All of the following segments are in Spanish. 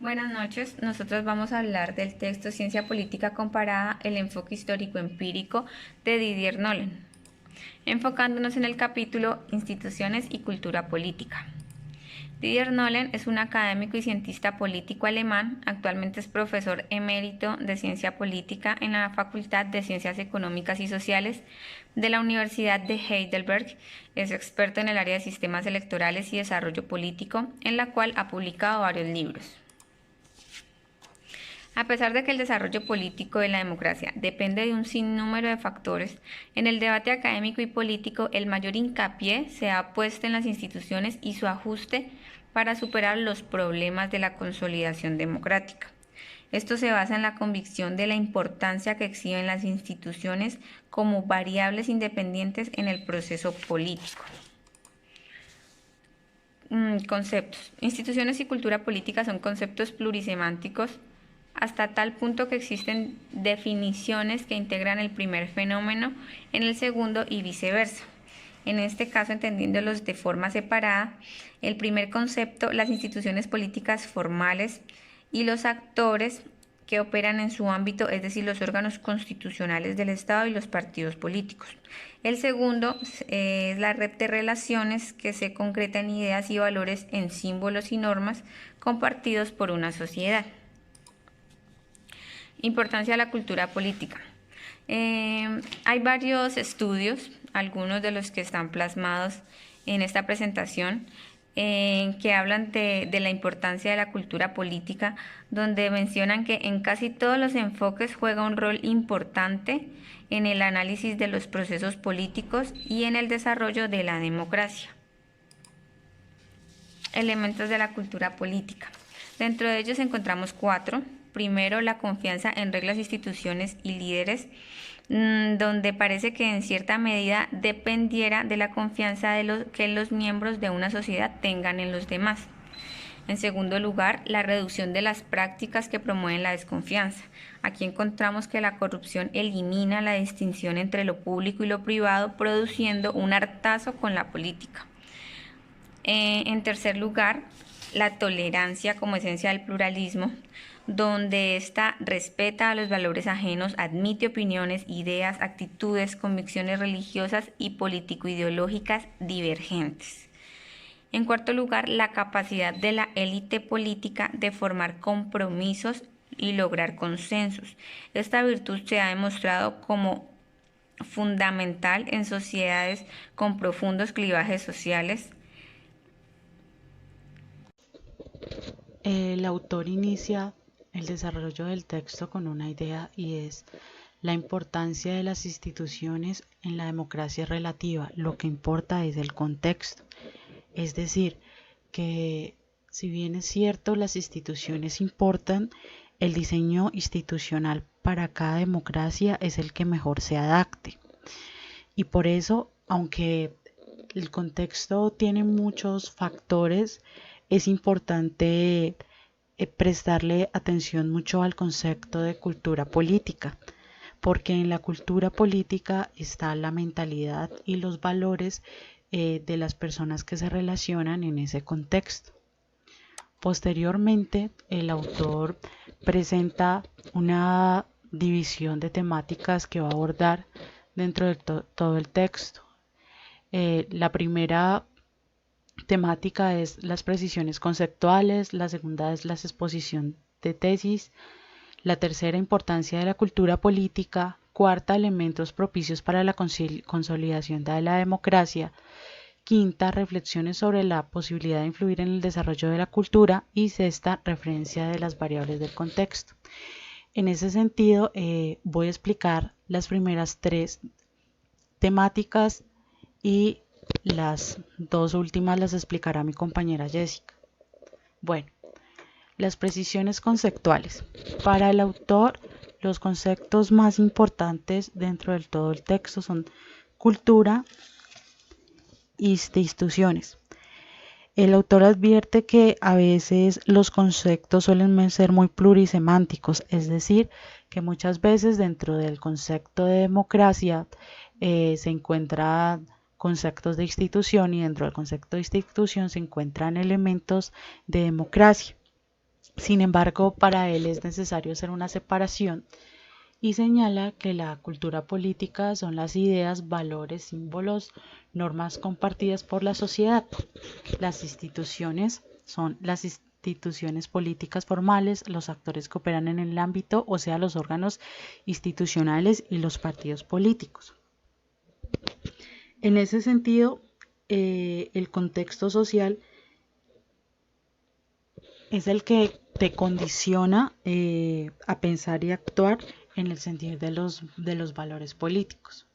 Buenas noches, nosotros vamos a hablar del texto Ciencia Política Comparada, el enfoque histórico-empírico de Didier Nolen, enfocándonos en el capítulo Instituciones y Cultura Política. Didier Nolen es un académico y cientista político alemán, actualmente es profesor emérito de Ciencia Política en la Facultad de Ciencias Económicas y Sociales de la Universidad de Heidelberg, es experto en el área de sistemas electorales y desarrollo político, en la cual ha publicado varios libros. A pesar de que el desarrollo político de la democracia depende de un sinnúmero de factores, en el debate académico y político el mayor hincapié se ha puesto en las instituciones y su ajuste para superar los problemas de la consolidación democrática. Esto se basa en la convicción de la importancia que exhiben las instituciones como variables independientes en el proceso político. Conceptos. Instituciones y cultura política son conceptos plurisemánticos hasta tal punto que existen definiciones que integran el primer fenómeno en el segundo y viceversa. En este caso, entendiéndolos de forma separada, el primer concepto, las instituciones políticas formales y los actores que operan en su ámbito, es decir, los órganos constitucionales del Estado y los partidos políticos. El segundo es la red de relaciones que se concreta en ideas y valores, en símbolos y normas compartidos por una sociedad. Importancia de la cultura política. Hay varios estudios, algunos de los que están plasmados en esta presentación, que hablan de la importancia de la cultura política, donde mencionan que en casi todos los enfoques juega un rol importante en el análisis de los procesos políticos y en el desarrollo de la democracia. Elementos de la cultura política. Dentro de ellos encontramos 4. Primero, la confianza en reglas, instituciones y líderes, donde parece que en cierta medida dependiera de la confianza que los miembros de una sociedad tengan en los demás. En segundo lugar, la reducción de las prácticas que promueven la desconfianza. Aquí encontramos que la corrupción elimina la distinción entre lo público y lo privado, produciendo un hartazgo con la política. En tercer lugar, la tolerancia como esencia del pluralismo, donde ésta respeta a los valores ajenos, admite opiniones, ideas, actitudes, convicciones religiosas y político-ideológicas divergentes. En cuarto lugar, la capacidad de la élite política de formar compromisos y lograr consensos. Esta virtud se ha demostrado como fundamental en sociedades con profundos clivajes sociales. El autor inicia el desarrollo del texto con una idea y es la importancia de las instituciones en la democracia relativa. Lo que importa es el contexto. Es decir, que si bien es cierto las instituciones importan, el diseño institucional para cada democracia es el que mejor se adapte. Y por eso, aunque el contexto tiene muchos factores, es importante prestarle atención mucho al concepto de cultura política, porque en la cultura política está la mentalidad y los valores de las personas que se relacionan en ese contexto. Posteriormente, el autor presenta una división de temáticas que va a abordar dentro de todo el texto. La primera temática es las precisiones conceptuales, la segunda es la exposición de tesis, la tercera importancia de la cultura política, cuarta elementos propicios para la consolidación de la democracia, quinta reflexiones sobre la posibilidad de influir en el desarrollo de la cultura y sexta referencia de las variables del contexto. En ese sentido voy a explicar las primeras 3 temáticas y las 2 últimas las explicará mi compañera Jessica. Bueno, las precisiones conceptuales. Para el autor, los conceptos más importantes dentro de todo el texto son cultura e instituciones. El autor advierte que a veces los conceptos suelen ser muy plurisemánticos, es decir, que muchas veces dentro del concepto de democracia se encuentran conceptos de institución y dentro del concepto de institución se encuentran elementos de democracia. Sin embargo, para él es necesario hacer una separación y señala que la cultura política son las ideas, valores, símbolos, normas compartidas por la sociedad. Las instituciones son las instituciones políticas formales, los actores que operan en el ámbito, o sea, los órganos institucionales y los partidos políticos. En ese sentido, el contexto social es el que te condiciona a pensar y actuar en el sentido de los valores políticos.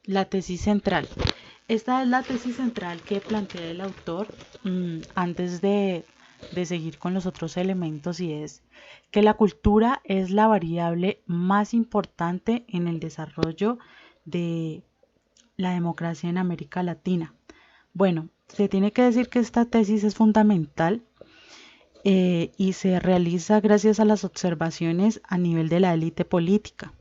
La tesis central. Esta es la tesis central que plantea el autor antes de seguir con los otros elementos, y es que la cultura es la variable más importante en el desarrollo de la democracia en América Latina. Bueno, se tiene que decir que esta tesis es fundamental y se realiza gracias a las observaciones a nivel de la élite política.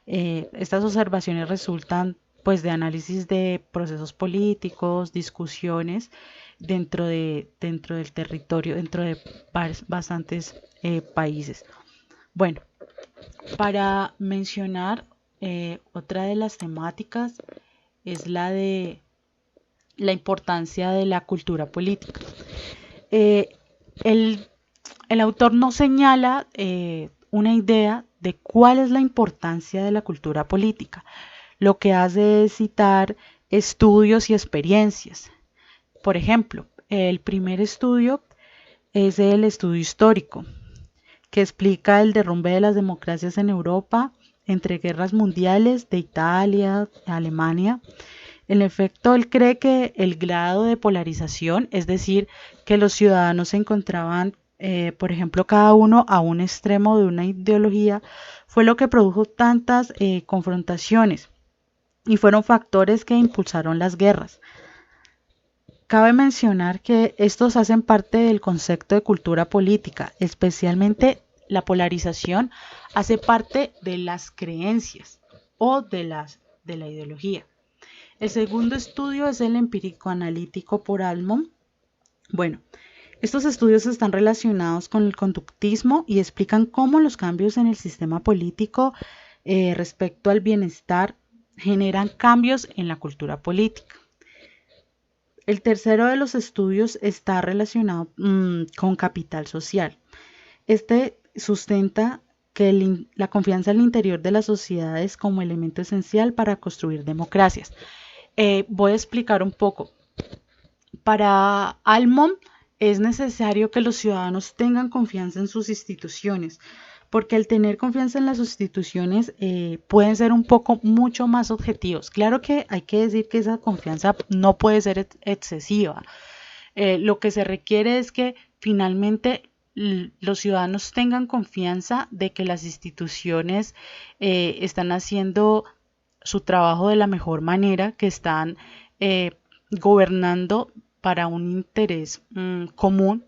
Estas observaciones resultan pues de análisis de procesos políticos, discusiones dentro del territorio, dentro de bastantes países. Bueno, para mencionar otra de las temáticas es la de la importancia de la cultura política. El autor no señala una idea de cuál es la importancia de la cultura política. Lo que hace es citar estudios y experiencias. Por ejemplo, el primer estudio es el estudio histórico, que explica el derrumbe de las democracias en Europa entre guerras mundiales de Italia, Alemania. En efecto, él cree que el grado de polarización, es decir, que los ciudadanos se encontraban, por ejemplo, cada uno a un extremo de una ideología, fue lo que produjo tantas confrontaciones y fueron factores que impulsaron las guerras. Cabe mencionar que estos hacen parte del concepto de cultura política, especialmente la polarización hace parte de las creencias o de la ideología. El segundo estudio es el empírico-analítico por Almond. Bueno, estos estudios están relacionados con el conductismo y explican cómo los cambios en el sistema político respecto al bienestar generan cambios en la cultura política. El tercero de los estudios está relacionado con capital social. Este sustenta que la confianza al interior de las sociedades como elemento esencial para construir democracias. Voy a explicar un poco. Para Almond es necesario que los ciudadanos tengan confianza en sus instituciones, porque al tener confianza en las instituciones pueden ser mucho más objetivos. Claro que hay que decir que esa confianza no puede ser excesiva. Lo que se requiere es que finalmente los ciudadanos tengan confianza de que las instituciones están haciendo su trabajo de la mejor manera, que están gobernando para un interés común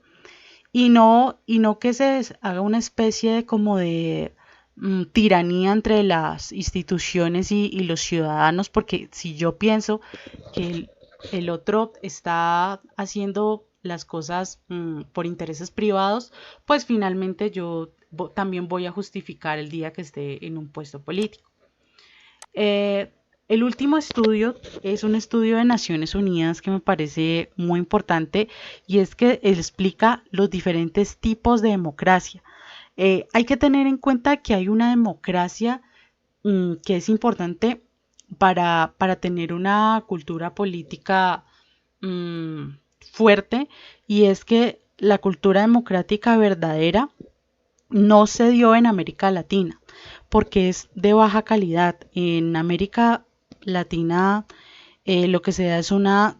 y no que se haga una especie de como de tiranía entre las instituciones y los ciudadanos, porque si yo pienso que el otro está haciendo las cosas por intereses privados, pues finalmente yo también voy a justificar el día que esté en un puesto político. El último estudio es un estudio de Naciones Unidas que me parece muy importante, y es que explica los diferentes tipos de democracia. Hay que tener en cuenta que hay una democracia que es importante para tener una cultura política fuerte, y es que la cultura democrática verdadera no se dio en América Latina, porque es de baja calidad. En América Latina lo que se da es una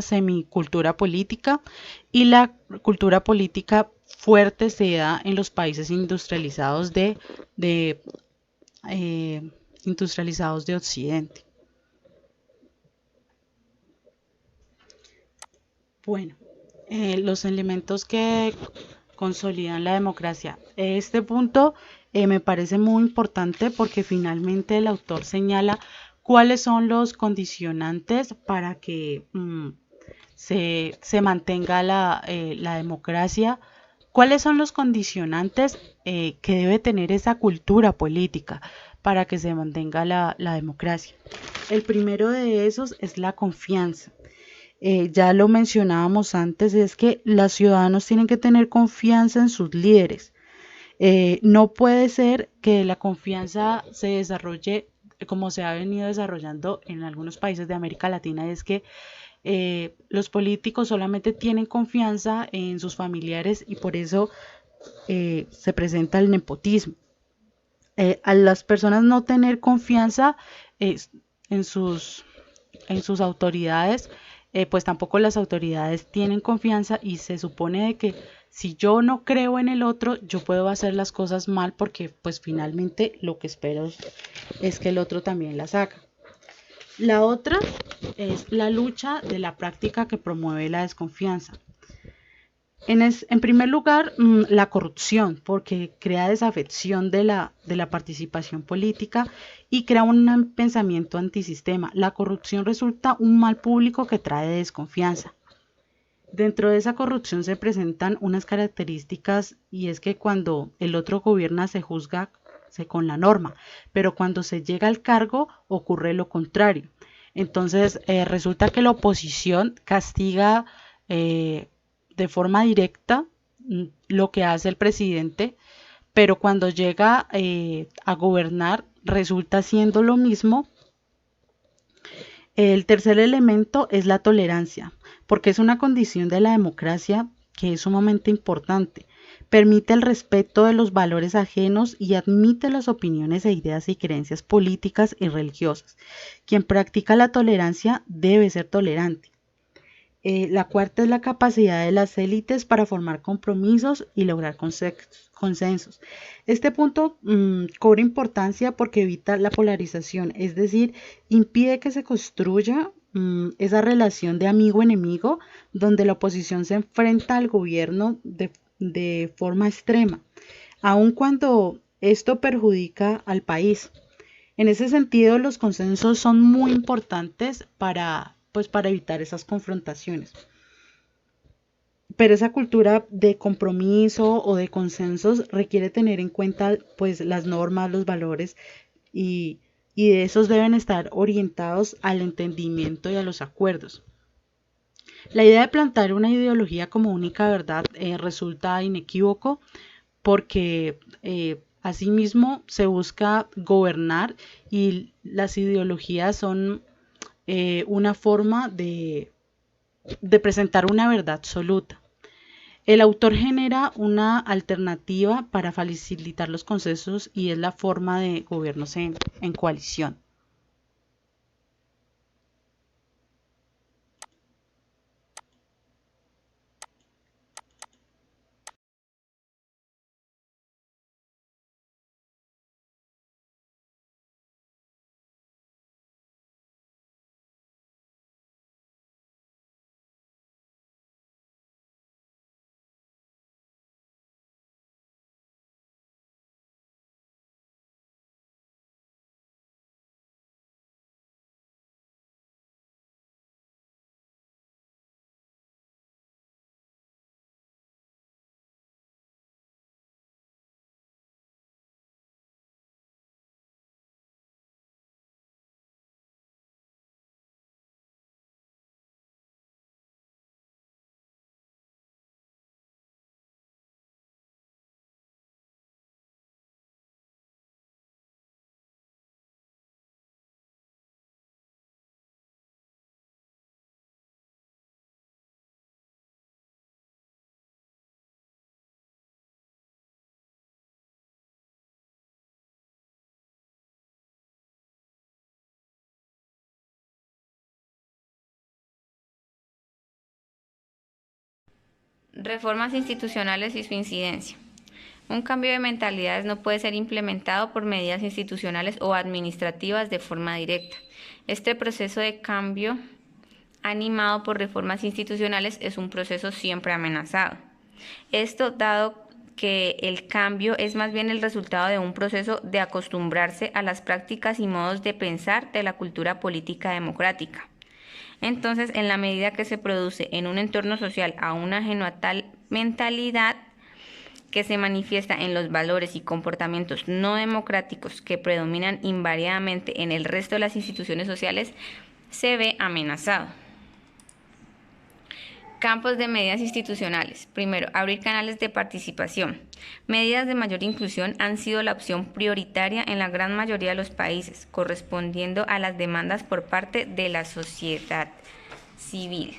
semicultura política, y la cultura política fuerte se da en los países industrializados industrializados de Occidente. Bueno, los elementos que consolidan la democracia. Este punto me parece muy importante porque finalmente el autor señala cuáles son los condicionantes para que se mantenga la democracia. ¿Cuáles son los condicionantes que debe tener esa cultura política para que se mantenga la democracia? El primero de esos es la confianza. Ya lo mencionábamos antes, es que los ciudadanos tienen que tener confianza en sus líderes. No puede ser que la confianza se desarrolle como se ha venido desarrollando en algunos países de América Latina, es que los políticos solamente tienen confianza en sus familiares y por eso se presenta el nepotismo. A las personas no tener confianza en sus autoridades, pues tampoco las autoridades tienen confianza y se supone de que si yo no creo en el otro, yo puedo hacer las cosas mal porque pues finalmente lo que espero es que el otro también las haga. La otra es la lucha de la práctica que promueve la desconfianza. En primer lugar, la corrupción, porque crea desafección de la participación política y crea un pensamiento antisistema. La corrupción resulta un mal público que trae desconfianza. Dentro de esa corrupción se presentan unas características y es que cuando el otro gobierna se juzga con la norma, pero cuando se llega al cargo ocurre lo contrario. Entonces resulta que la oposición castiga de forma directa lo que hace el presidente, pero cuando llega a gobernar resulta haciendo lo mismo. El tercer elemento es la tolerancia, porque es una condición de la democracia que es sumamente importante. Permite el respeto de los valores ajenos y admite las opiniones e ideas y creencias políticas y religiosas. Quien practica la tolerancia debe ser tolerante. La cuarta es la capacidad de las élites para formar compromisos y lograr consensos. Este punto cobra importancia porque evita la polarización, es decir, impide que se construya esa relación de amigo-enemigo donde la oposición se enfrenta al gobierno de forma extrema, aun cuando esto perjudica al país. En ese sentido, los consensos son muy importantes para evitar esas confrontaciones. Pero esa cultura de compromiso o de consensos requiere tener en cuenta pues las normas, los valores y de esos deben estar orientados al entendimiento y a los acuerdos. La idea de plantar una ideología como única verdad resulta inequívoco porque asimismo se busca gobernar y las ideologías son una forma de presentar una verdad absoluta. El autor genera una alternativa para facilitar los consensos y es la forma de gobiernos en coalición. Reformas institucionales y su incidencia. Un cambio de mentalidades no puede ser implementado por medidas institucionales o administrativas de forma directa. Este proceso de cambio, animado por reformas institucionales, es un proceso siempre amenazado. Esto dado que el cambio es más bien el resultado de un proceso de acostumbrarse a las prácticas y modos de pensar de la cultura política democrática. Entonces, en la medida que se produce en un entorno social aún ajeno a tal mentalidad, que se manifiesta en los valores y comportamientos no democráticos que predominan invariablemente en el resto de las instituciones sociales, se ve amenazado. Campos de medidas institucionales. Primero, abrir canales de participación. Medidas de mayor inclusión han sido la opción prioritaria en la gran mayoría de los países, correspondiendo a las demandas por parte de la sociedad civil.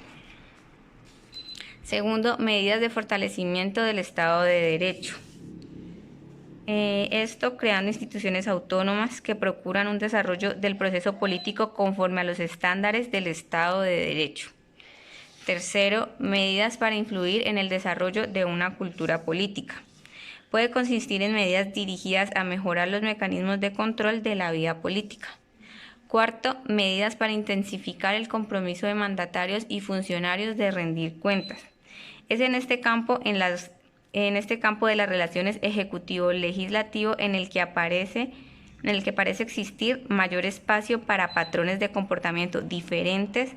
Segundo, medidas de fortalecimiento del Estado de Derecho. Esto creando instituciones autónomas que procuran un desarrollo del proceso político conforme a los estándares del Estado de Derecho. Tercero, medidas para influir en el desarrollo de una cultura política. Puede consistir en medidas dirigidas a mejorar los mecanismos de control de la vida política. Cuarto, medidas para intensificar el compromiso de mandatarios y funcionarios de rendir cuentas. Es en este campo de las relaciones ejecutivo-legislativo en el que parece existir mayor espacio para patrones de comportamiento diferentes,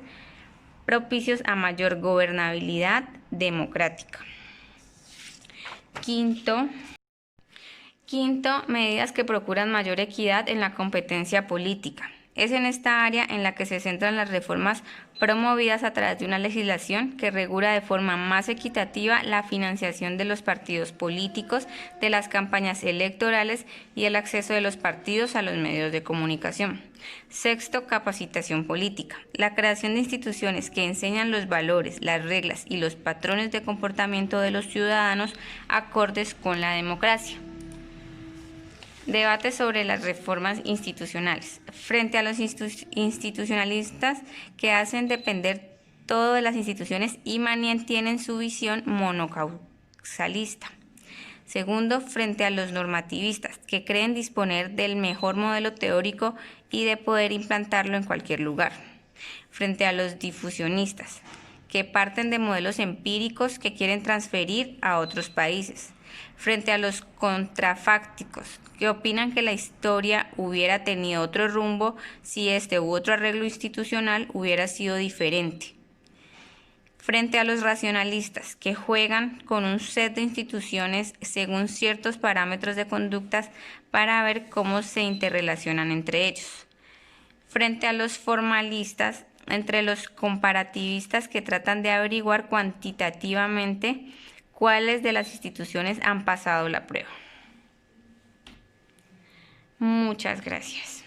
propicios a mayor gobernabilidad democrática. Quinto, medidas que procuran mayor equidad en la competencia política. Es en esta área en la que se centran las reformas promovidas a través de una legislación que regula de forma más equitativa la financiación de los partidos políticos, de las campañas electorales y el acceso de los partidos a los medios de comunicación. Sexto, capacitación política. La creación de instituciones que enseñan los valores, las reglas y los patrones de comportamiento de los ciudadanos acordes con la democracia. Debate sobre las reformas institucionales. Frente a los institucionalistas que hacen depender todo de las instituciones y mantienen su visión monocausalista. Segundo, frente a los normativistas que creen disponer del mejor modelo teórico y de poder implantarlo en cualquier lugar. Frente a los difusionistas que parten de modelos empíricos que quieren transferir a otros países. Frente a los contrafácticos, que opinan que la historia hubiera tenido otro rumbo si este u otro arreglo institucional hubiera sido diferente. Frente a los racionalistas, que juegan con un set de instituciones según ciertos parámetros de conductas para ver cómo se interrelacionan entre ellos. Frente a los formalistas, entre los comparativistas que tratan de averiguar cuantitativamente cuáles de las instituciones han pasado la prueba. Muchas gracias.